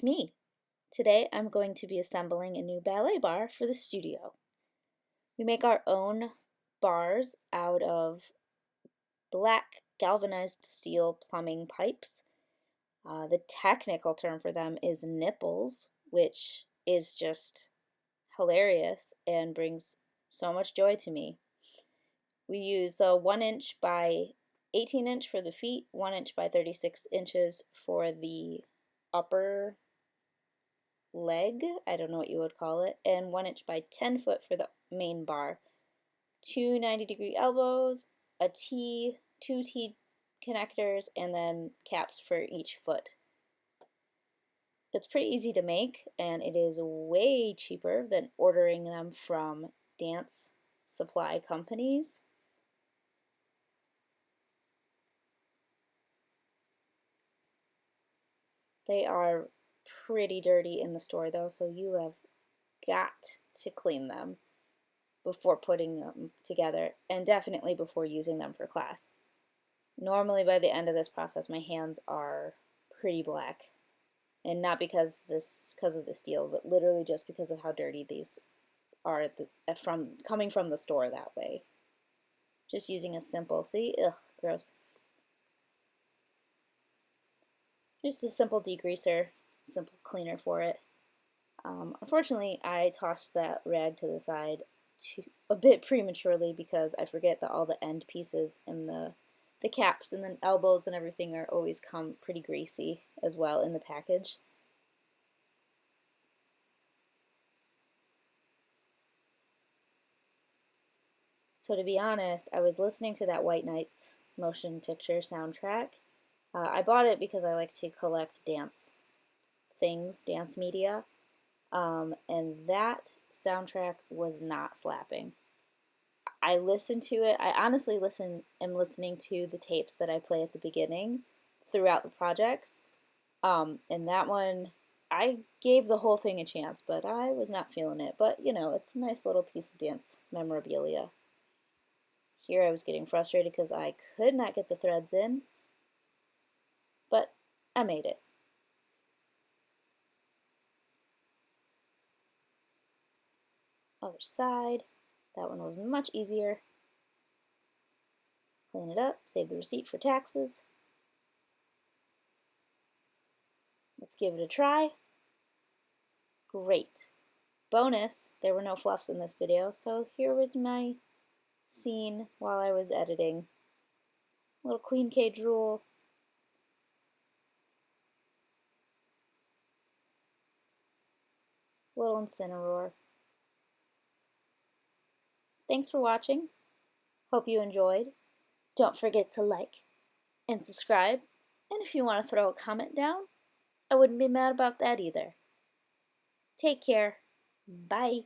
That's me. Today I'm going to be assembling a new ballet bar for the studio. We make our own bars out of black galvanized steel plumbing pipes. The technical term for them is nipples, which is just hilarious and brings so much joy to me. We use a 1 inch by 18 inch for the feet, 1 inch by 36 inches for the upper leg, I don't know what you would call it, and 1 inch by 10 foot for the main bar. Two 90-degree elbows, a T, two T connectors, and then caps for each foot. It's pretty easy to make, and it is way cheaper than ordering them from dance supply companies. They are pretty dirty in the store though, so you have got to clean them before putting them together, and definitely before using them for class. Normally by the end of this process my hands are pretty black, and not because of the steel, but literally just because of how dirty these are coming from the store that way. Just using a simple, see, ugh, gross. Just a simple degreaser, simple cleaner for it. Unfortunately, I tossed that rag to the side a bit prematurely because I forget that all the end pieces and the caps and the elbows and everything are always come pretty greasy as well in the package. So to be honest, I was listening to that White Nights motion picture soundtrack. I bought it because I like to collect dance things, dance media, and that soundtrack was not slapping. I listened to it. I honestly am listening to the tapes that I play at the beginning throughout the projects. And that one, I gave the whole thing a chance, but I was not feeling it. But, you know, it's a nice little piece of dance memorabilia. Here I was getting frustrated because I could not get the threads in, but I made it. Other side. That one was much easier. Clean it up, save the receipt for taxes. Let's give it a try. Great. Bonus, there were no fluffs in this video, so here was my scene while I was editing. Little queen cage rule. Little incineroar. Thanks for watching. Hope you enjoyed. Don't forget to like and subscribe. And if you want to throw a comment down, I wouldn't be mad about that either. Take care. Bye.